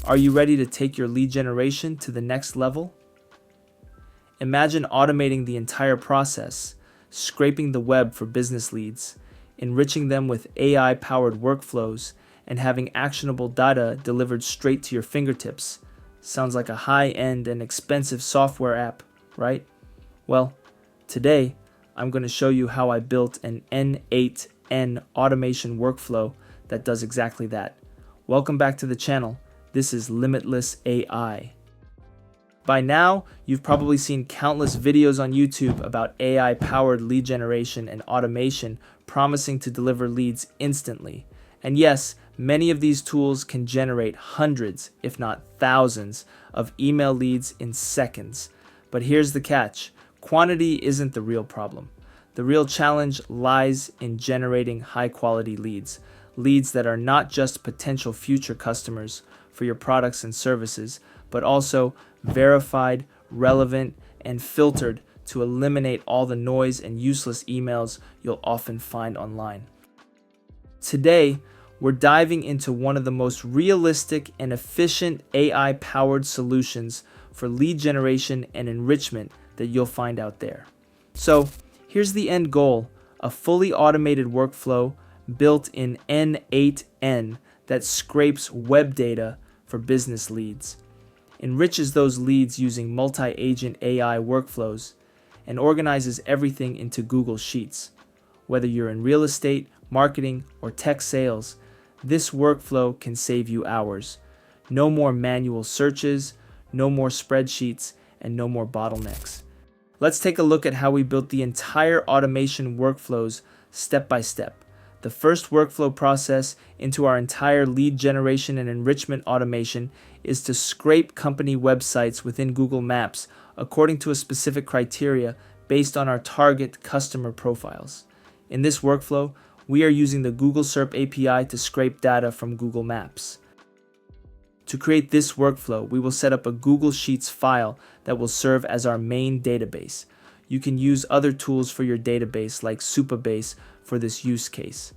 Are you ready to take your lead generation to the next level? Imagine automating the entire process, scraping the web for business leads, enriching them with AI-powered workflows, and having actionable data delivered straight to your fingertips. Sounds like a high-end and expensive software app, right? Well, today, I'm going to show you how I built an N8N automation workflow that does exactly that. Welcome back to the channel. This is Limitless AI. By now, you've probably seen countless videos on YouTube about AI-powered lead generation and automation promising to deliver leads instantly. And yes, many of these tools can generate hundreds, if not thousands, of email leads in seconds. But here's the catch. Quantity isn't the real problem. The real challenge lies in generating high-quality leads. Leads that are not just potential future customers for your products and services, but also verified, relevant, and filtered to eliminate all the noise and useless emails you'll often find online. Today, we're diving into one of the most realistic and efficient AI-powered solutions for lead generation and enrichment that you'll find out there. So, here's the end goal, a fully automated workflow built in N8N that scrapes web data for business leads, enriches those leads using multi-agent AI workflows, and organizes everything into Google Sheets. Whether you're in real estate, marketing, or tech sales, this workflow can save you hours. No more manual searches, no more spreadsheets, and no more bottlenecks. Let's take a look at how we built the entire automation workflows step by step. The first workflow process into our entire lead generation and enrichment automation is to scrape company websites within Google Maps according to a specific criteria based on our target customer profiles. In this workflow, we are using the Google SERP API to scrape data from Google Maps. To create this workflow, we will set up a Google Sheets file that will serve as our main database. You can use other tools for your database like Supabase for this use case.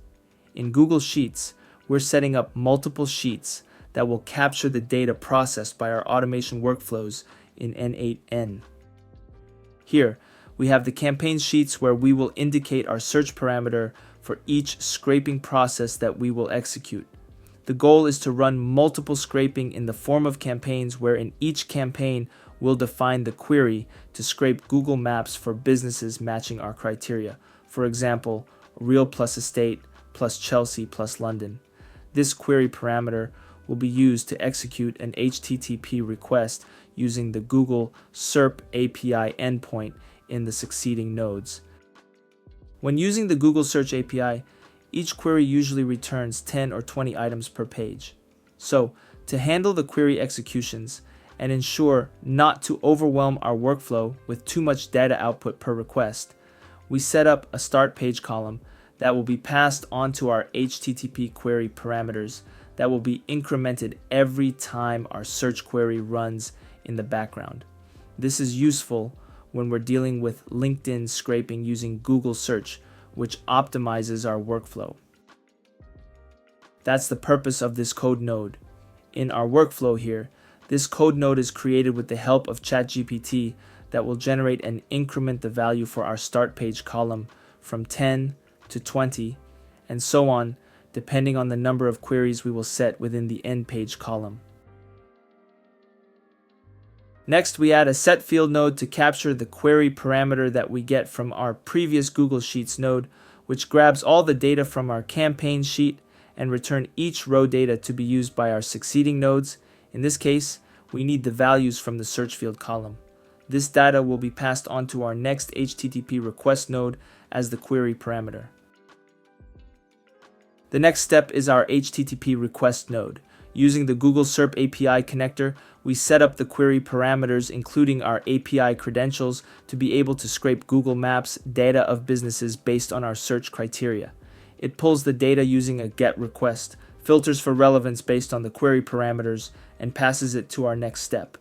In Google Sheets, we're setting up multiple sheets that will capture the data processed by our automation workflows in N8N. Here, we have the campaign sheets where we will indicate our search parameter for each scraping process that we will execute. The goal is to run multiple scraping in the form of campaigns where in each campaign we'll define the query to scrape Google Maps for businesses matching our criteria. For example, Real plus Estate plus Chelsea plus London. This query parameter will be used to execute an HTTP request using the Google SERP API endpoint in the succeeding nodes. When using the Google Search API, each query usually returns 10 or 20 items per page. So, to handle the query executions and ensure not to overwhelm our workflow with too much data output per request, we set up a start page column that will be passed onto our HTTP query parameters that will be incremented every time our search query runs in the background. This is useful when we're dealing with LinkedIn scraping using Google Search, which optimizes our workflow. That's the purpose of this code node. In our workflow here, this code node is created with the help of ChatGPT that will generate and increment the value for our start page column from 10 to 20, and so on, depending on the number of queries we will set within the end page column. Next, we add a set field node to capture the query parameter that we get from our previous Google Sheets node, which grabs all the data from our campaign sheet and return each row data to be used by our succeeding nodes. In this case, we need the values from the search field column. This data will be passed on to our next HTTP request node as the query parameter. The next step is our HTTP request node. Using the Google SERP API connector, we set up the query parameters including our API credentials to be able to scrape Google Maps data of businesses based on our search criteria. It pulls the data using a GET request, filters for relevance based on the query parameters, and passes it to our next step.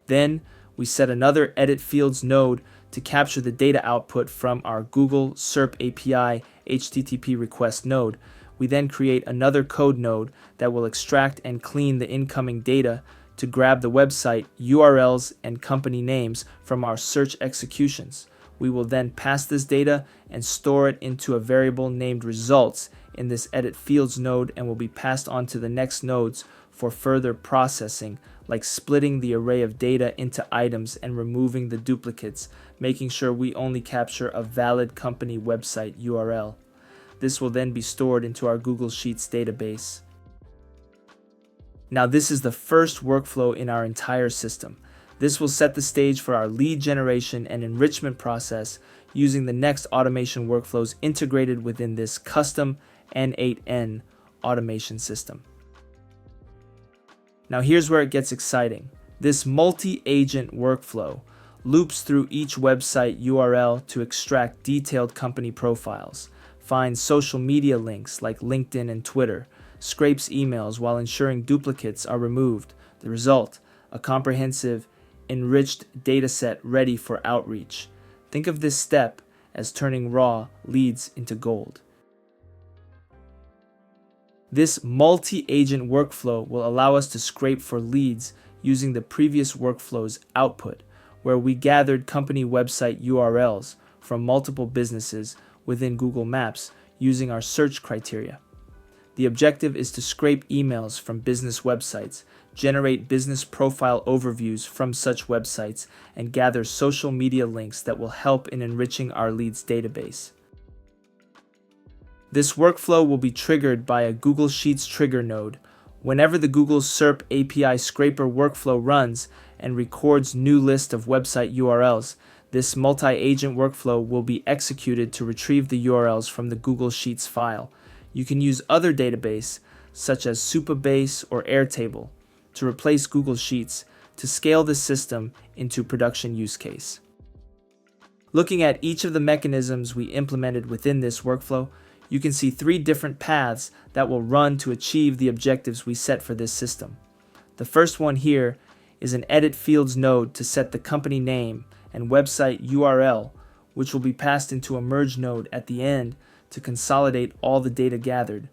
Then, we set another Edit Fields node to capture the data output from our Google SERP API HTTP request node, We then create another code node that will extract and clean the incoming data to grab the website URLs and company names from our search executions. We will then pass this data and store it into a variable named results in this edit fields node, and will be passed on to the next nodes for further processing, like splitting the array of data into items and removing the duplicates, making sure we only capture a valid company website URL. This will then be stored into our Google Sheets database. Now, this is the first workflow in our entire system. This will set the stage for our lead generation and enrichment process using the next automation workflows integrated within this custom N8N automation system. Now, here's where it gets exciting. This multi-agent workflow loops through each website URL to extract detailed company profiles, finds social media links like LinkedIn and Twitter, scrapes emails while ensuring duplicates are removed. The result, a comprehensive, enriched dataset ready for outreach. Think of this step as turning raw leads into gold. This multi-agent workflow will allow us to scrape for leads using the previous workflow's output, where we gathered company website URLs from multiple businesses within Google Maps using our search criteria. The objective is to scrape emails from business websites, generate business profile overviews from such websites, and gather social media links that will help in enriching our leads database. This workflow will be triggered by a Google Sheets trigger node. Whenever the Google SERP API scraper workflow runs and records new list of website URLs, this multi-agent workflow will be executed to retrieve the URLs from the Google Sheets file. You can use other database, such as Supabase or Airtable, to replace Google Sheets to scale the system into production use case. Looking at each of the mechanisms we implemented within this workflow, you can see 3 different paths that will run to achieve the objectives we set for this system. The first one here is an edit fields node to set the company name and website URL, which will be passed into a merge node at the end to consolidate all the data gathered.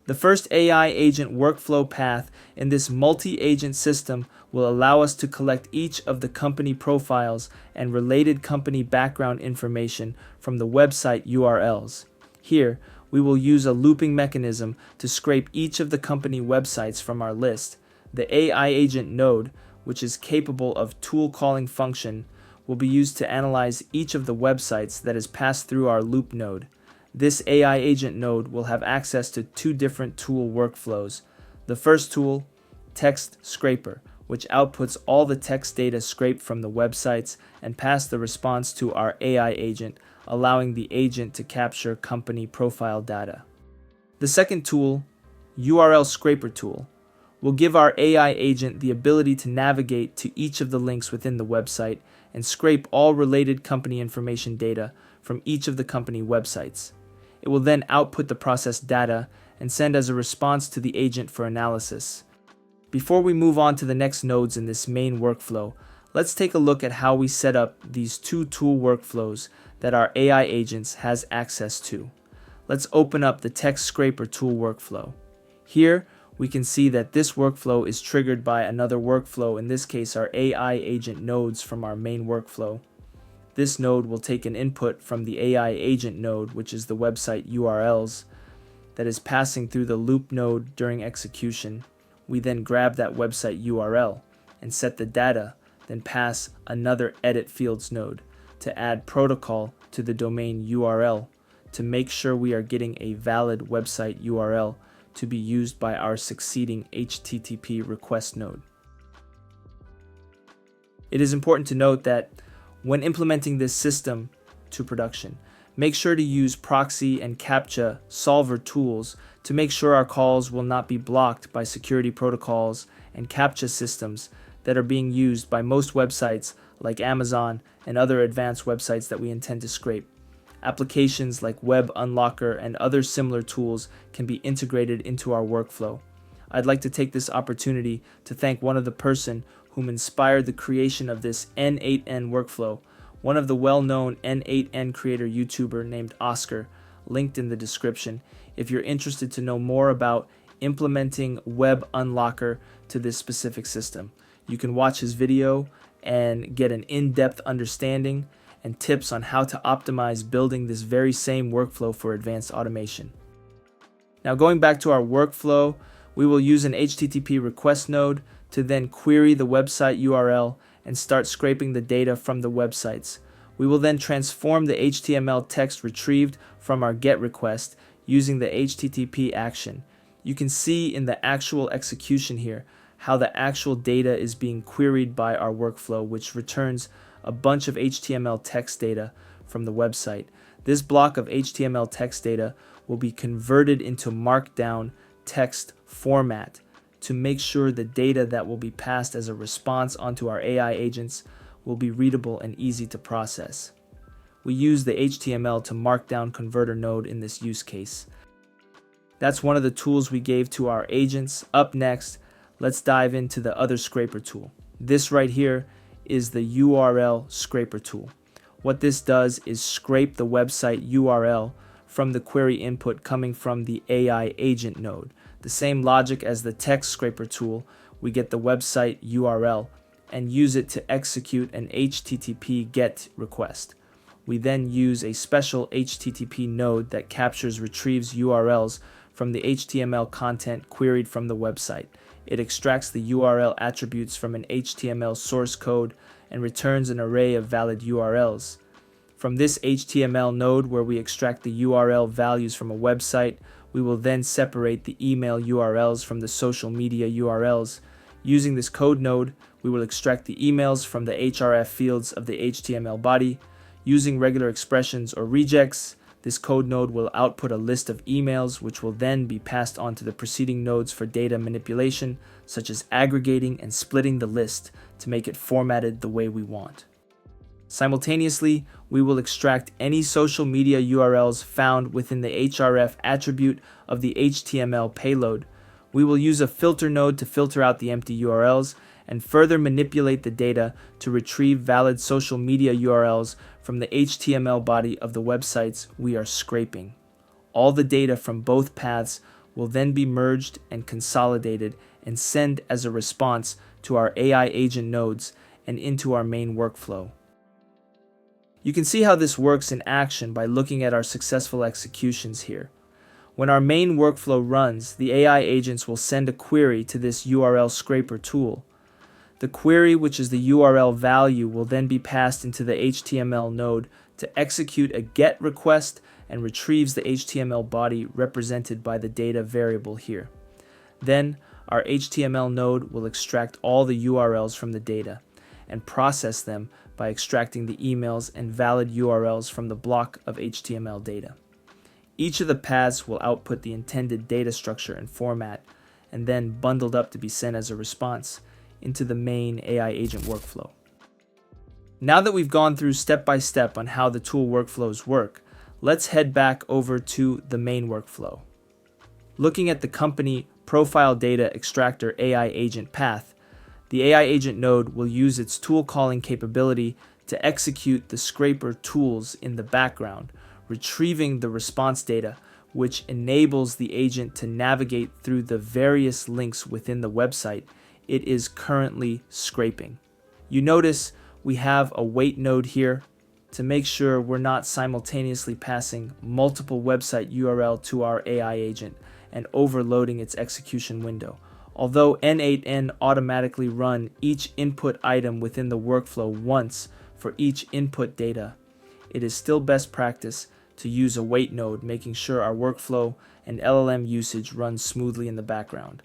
The first AI agent workflow path in this multi-agent system will allow us to collect each of the company profiles and related company background information from the website URLs. Here, we will use a looping mechanism to scrape each of the company websites from our list. The AI agent node, which is capable of tool calling function, will be used to analyze each of the websites that is passed through our loop node. This AI agent node will have access to 2 different tool workflows. The first tool, Text Scraper, which outputs all the text data scraped from the websites and pass the response to our AI agent, allowing the agent to capture company profile data. The second tool, URL Scraper tool, will give our AI agent the ability to navigate to each of the links within the website and scrape all related company information data from each of the company websites. It will then output the processed data and send as a response to the agent for analysis. Before we move on to the next nodes in this main workflow, let's take a look at how we set up these 2 tool workflows that our AI agents has access to. Let's open up the Text Scraper tool workflow. Here, we can see that this workflow is triggered by another workflow, in this case our AI agent nodes from our main workflow. This node will take an input from the AI agent node, which is the website URLs, that is passing through the loop node during execution. We then grab that website URL and set the data, then pass another edit fields node to add protocol to the domain URL to make sure we are getting a valid website URL to be used by our succeeding HTTP request node. It is important to note that when implementing this system to production, make sure to use proxy and CAPTCHA solver tools to make sure our calls will not be blocked by security protocols and CAPTCHA systems that are being used by most websites like Amazon and other advanced websites that we intend to scrape. Applications like Web Unlocker and other similar tools can be integrated into our workflow. I'd like to take this opportunity to thank one of the person whom inspired the creation of this N8N workflow, one of the well-known N8N creator YouTuber named Oscar, linked in the description. if you're interested to know more about implementing Web Unlocker to this specific system. You can watch his video and get an in-depth understanding and tips on how to optimize building this very same workflow for advanced automation. Now going back to our workflow, we will use an HTTP request node to then query the website URL and start scraping the data from the websites. We will then transform the HTML text retrieved from our GET request using the HTTP action. You can see in the actual execution here how the actual data is being queried by our workflow, which returns a bunch of HTML text data from the website. This block of HTML text data will be converted into Markdown text format to make sure the data that will be passed as a response onto our AI agents will be readable and easy to process. We use the HTML to Markdown converter node in this use case. That's one of the tools we gave to our agents. Up next, let's dive into the other scraper tool. This right here is the URL scraper tool. What this does is scrape the website URL from the query input coming from the AI agent node. The same logic as the text scraper tool, we get the website URL and use it to execute an HTTP GET request. We then use a special HTTP node that retrieves URLs from the HTML content queried from the website. It extracts the URL attributes from an HTML source code and returns an array of valid URLs. From this HTML node where we extract the URL values from a website, we will then separate the email URLs from the social media URLs. Using this code node, we will extract the emails from the href fields of the HTML body. Using regular expressions or regex, this code node will output a list of emails which will then be passed on to the preceding nodes for data manipulation, such as aggregating and splitting the list to make it formatted the way we want. Simultaneously, we will extract any social media URLs found within the href attribute of the HTML payload. We will use a filter node to filter out the empty URLs and further manipulate the data to retrieve valid social media URLs from the HTML body of the websites we are scraping. All the data from both paths will then be merged and consolidated and sent as a response to our AI agent nodes and into our main workflow. You can see how this works in action by looking at our successful executions here. When our main workflow runs, the AI agents will send a query to this URL scraper tool. The query, which is the URL value, will then be passed into the HTML node to execute a GET request and retrieves the HTML body represented by the data variable here. Then, our HTML node will extract all the URLs from the data and process them by extracting the emails and valid URLs from the block of HTML data. Each of the paths will output the intended data structure and format, and then bundled up to be sent as a response into the main AI agent workflow. Now that we've gone through step by step on how the tool workflows work, let's head back over to the main workflow. Looking at the company profile data extractor AI agent path, the AI agent node will use its tool calling capability to execute the scraper tools in the background, retrieving the response data, which enables the agent to navigate through the various links within the website it is currently scraping. You notice we have a wait node here to make sure we're not simultaneously passing multiple website URL to our AI agent and overloading its execution window. Although N8N automatically run each input item within the workflow once for each input data, it is still best practice to use a wait node, making sure our workflow and LLM usage runs smoothly in the background.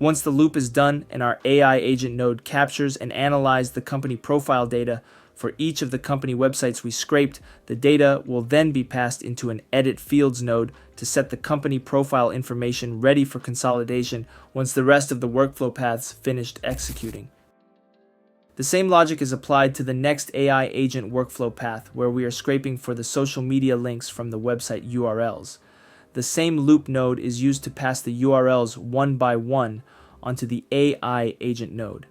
Once the loop is done and our AI agent node captures and analyzes the company profile data for each of the company websites we scraped, the data will then be passed into an edit fields node to set the company profile information ready for consolidation once the rest of the workflow paths finished executing. The same logic is applied to the next AI agent workflow path where we are scraping for the social media links from the website URLs. The same loop node is used to pass the URLs one by one onto the AI agent node.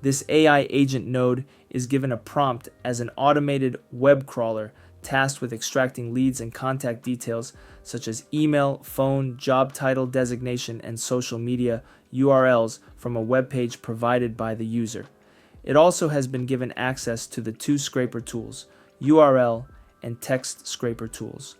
This AI agent node is given a prompt as an automated web crawler tasked with extracting leads and contact details such as email, phone, job title designation, and social media URLs from a web page provided by the user. It also has been given access to the two scraper tools, URL and text scraper tools.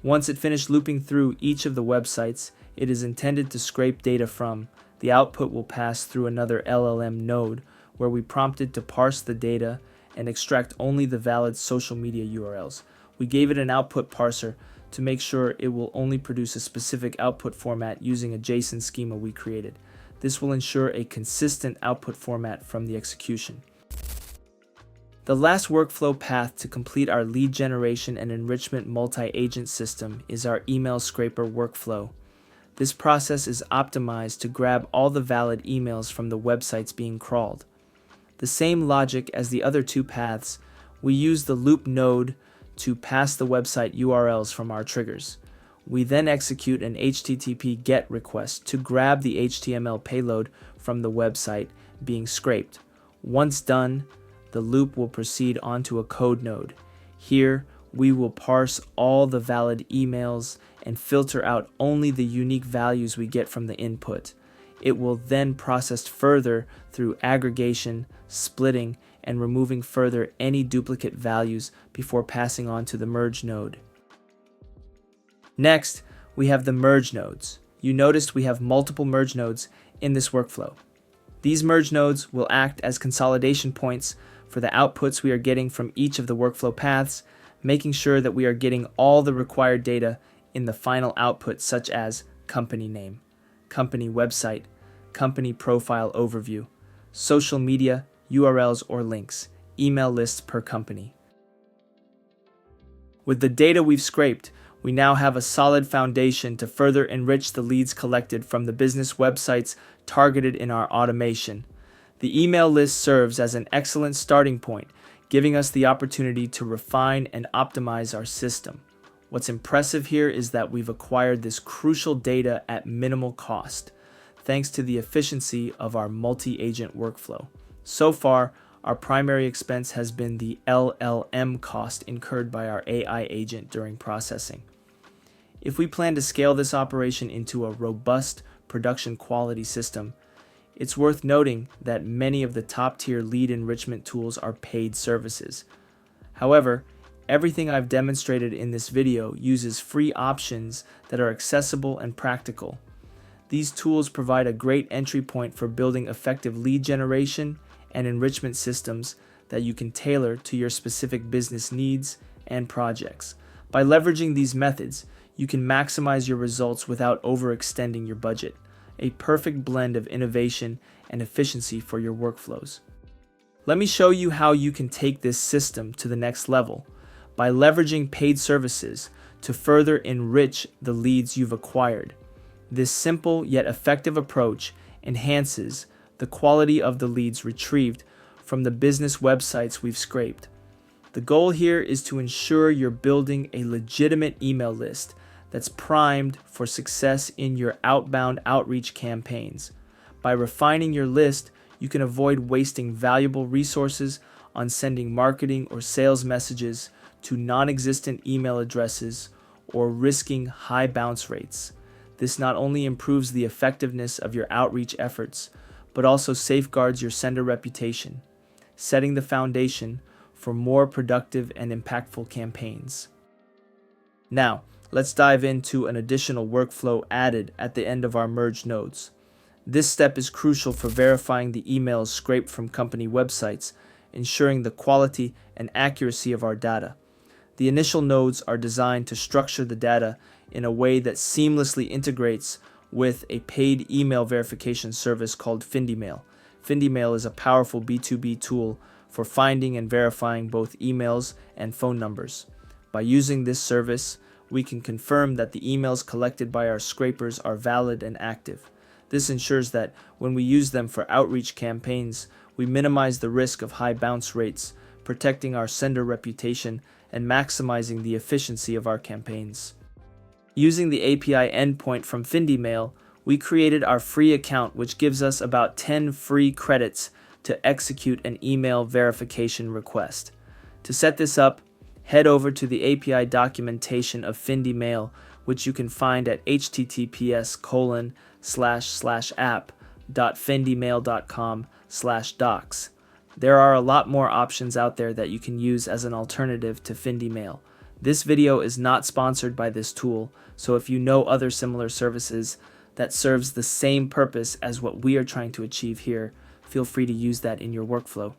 Once it finished looping through each of the websites it is intended to scrape data from, the output will pass through another LLM node where we prompt it to parse the data and extract only the valid social media URLs. We gave it an output parser to make sure it will only produce a specific output format using a JSON schema we created. This will ensure a consistent output format from the execution. The last workflow path to complete our lead generation and enrichment multi-agent system is our email scraper workflow. This process is optimized to grab all the valid emails from the websites being crawled. The same logic as the other two paths, we use the loop node to pass the website URLs from our triggers. We then execute an HTTP GET request to grab the HTML payload from the website being scraped. Once done, the loop will proceed onto a code node. Here, we will parse all the valid emails and filter out only the unique values we get from the input. It will then process further through aggregation, splitting, and removing further any duplicate values before passing on to the merge node. Next, we have the merge nodes. You noticed we have multiple merge nodes in this workflow. These merge nodes will act as consolidation points for the outputs we are getting from each of the workflow paths, making sure that we are getting all the required data in the final output, such as company name, company website, company profile overview, social media, URLs or links, email lists per company. With the data we've scraped, we now have a solid foundation to further enrich the leads collected from the business websites targeted in our automation. The email list serves as an excellent starting point, giving us the opportunity to refine and optimize our system. What's impressive here is that we've acquired this crucial data at minimal cost, thanks to the efficiency of our multi-agent workflow. So far, our primary expense has been the LLM cost incurred by our AI agent during processing. If we plan to scale this operation into a robust production quality system, it's worth noting that many of the top-tier lead enrichment tools are paid services. However, everything I've demonstrated in this video uses free options that are accessible and practical. These tools provide a great entry point for building effective lead generation and enrichment systems that you can tailor to your specific business needs and projects. By leveraging these methods, you can maximize your results without overextending your budget. A perfect blend of innovation and efficiency for your workflows. Let me show you how you can take this system to the next level by leveraging paid services to further enrich the leads you've acquired. This simple yet effective approach enhances the quality of the leads retrieved from the business websites we've scraped. The goal here is to ensure you're building a legitimate email list that's primed for success in your outbound outreach campaigns. By refining your list, you can avoid wasting valuable resources on sending marketing or sales messages to non-existent email addresses or risking high bounce rates. This not only improves the effectiveness of your outreach efforts, but also safeguards your sender reputation, setting the foundation for more productive and impactful campaigns. Now, let's dive into an additional workflow added at the end of our merge nodes. This step is crucial for verifying the emails scraped from company websites, ensuring the quality and accuracy of our data. The initial nodes are designed to structure the data in a way that seamlessly integrates with a paid email verification service called FindyMail. FindyMail is a powerful B2B tool for finding and verifying both emails and phone numbers. By using this service, we can confirm that the emails collected by our scrapers are valid and active. This ensures that when we use them for outreach campaigns, we minimize the risk of high bounce rates, protecting our sender reputation and maximizing the efficiency of our campaigns. Using the API endpoint from FindyMail, we created our free account, which gives us about 10 free credits to execute an email verification request. To set this up, head over to the API documentation of FindyMail, which you can find at https://app.findymail.com/docs. There are a lot more options out there that you can use as an alternative to FindyMail. This video is not sponsored by this tool, so if you know other similar services that serves the same purpose as what we are trying to achieve here, feel free to use that in your workflow.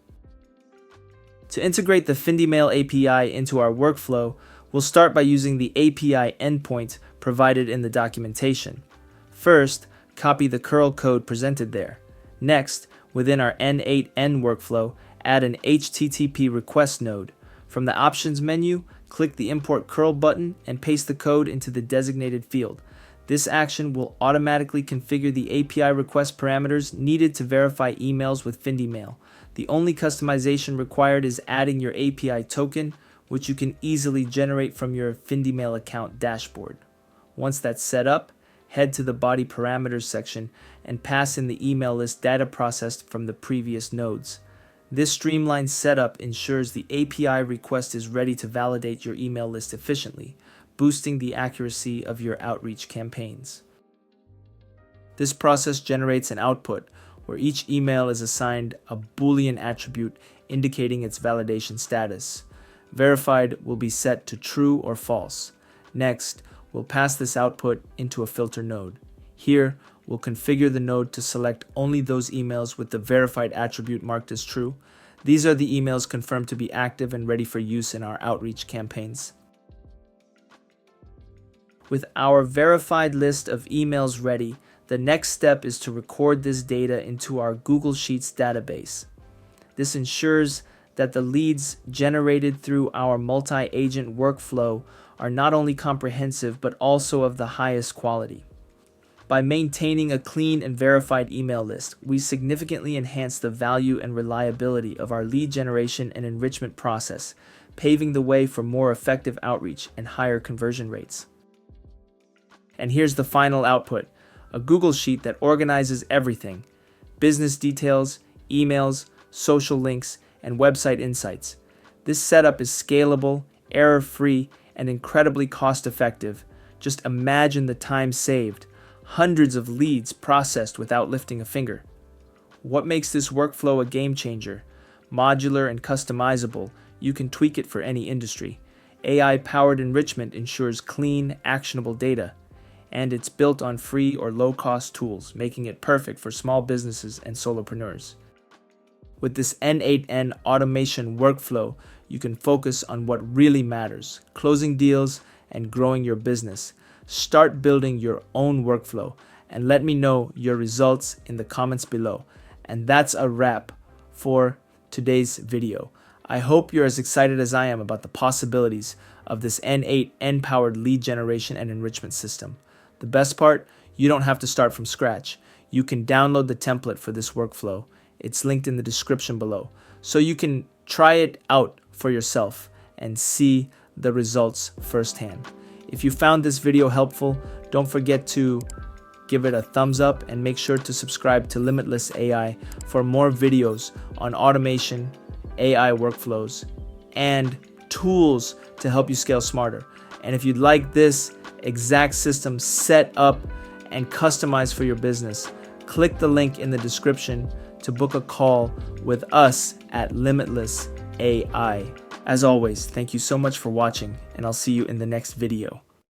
To integrate the FindyMail API into our workflow, we'll start by using the API endpoint provided in the documentation. First, copy the curl code presented there. Next, within our N8N workflow, add an HTTP request node. From the options menu, click the import curl button and paste the code into the designated field. This action will automatically configure the API request parameters needed to verify emails with FindyMail. The only customization required is adding your API token, which you can easily generate from your FindyMail account dashboard. Once that's set up, head to the body parameters section and pass in the email list data processed from the previous nodes. This streamlined setup ensures the API request is ready to validate your email list efficiently, boosting the accuracy of your outreach campaigns. This process generates an output where each email is assigned a Boolean attribute indicating its validation status. Verified will be set to true or false. Next, we'll pass this output into a filter node. Here, we'll configure the node to select only those emails with the verified attribute marked as true. These are the emails confirmed to be active and ready for use in our outreach campaigns. With our verified list of emails ready, the next step is to record this data into our Google Sheets database. This ensures that the leads generated through our multi-agent workflow are not only comprehensive but also of the highest quality. By maintaining a clean and verified email list, we significantly enhance the value and reliability of our lead generation and enrichment process, paving the way for more effective outreach and higher conversion rates. And here's the final output, a Google Sheet that organizes everything: business details, emails, social links, and website insights. This setup is scalable, error-free, and incredibly cost-effective. Just imagine the time saved. Hundreds of leads processed without lifting a finger. What makes this workflow a game changer? Modular and customizable, you can tweak it for any industry. AI-powered enrichment ensures clean, actionable data. And it's built on free or low-cost tools, making it perfect for small businesses and solopreneurs. With this N8N automation workflow, you can focus on what really matters: closing deals and growing your business. Start building your own workflow and let me know your results in the comments below. And that's a wrap for today's video. I hope you're as excited as I am about the possibilities of this N8N powered lead generation and enrichment system. The best part, you don't have to start from scratch. You can download the template for this workflow. It's linked in the description below, so you can try it out for yourself and see the results firsthand. If you found this video helpful, don't forget to give it a thumbs up and make sure to subscribe to Limitless AI for more videos on automation, AI workflows, and tools to help you scale smarter. And if you'd like this exact system set up and customized for your business, click the link in the description to book a call with us at Limitless AI. As always, thank you so much for watching, and I'll see you in the next video.